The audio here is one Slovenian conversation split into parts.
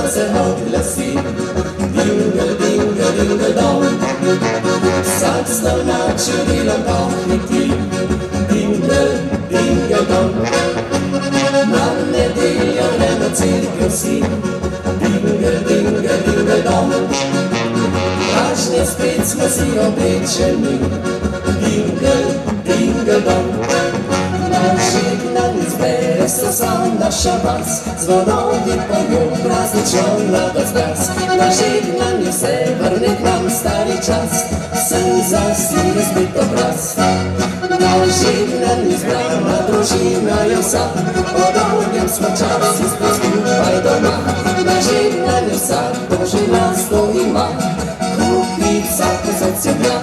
se oglasi. Dingle, dingle, dingle dong, sad sto načudilo pahniti. Dingle, dingle dong, na nedeljo gremo cerkev si. Dingle, dingle, dingle dong, pražnje spet smo si oblečeni. Dingle, dingle dong, na žegnanju zbere se sam naša vas, zvonovi pojo praznično mladost glas. Na žegnanju se vrne k nam stari čas, sem zasije spet obraz. Na žegnanju zbrana družina je vsa, po dolgem smo časi spet skupaj doma. Na žegnanju vsak družina sto ima, kupi vsak od sebe.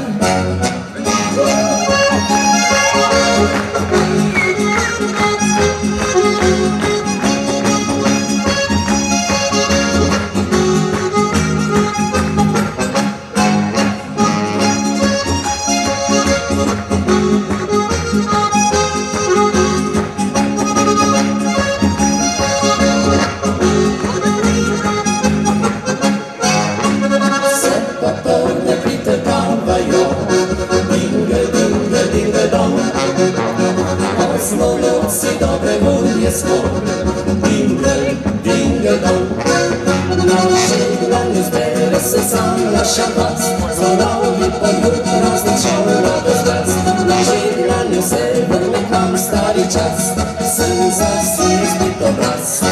Noci dobre volje smo. Dingle, dingle dong, na žegnanju zbere se sam naša vas, zvonovi poju praznično mladost glas. Na žegnanju se vrne k nam stari čas, sem zasije spet obraz.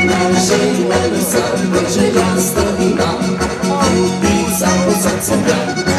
Na žegnanju sam želja sto ima, kupi vsak od srca.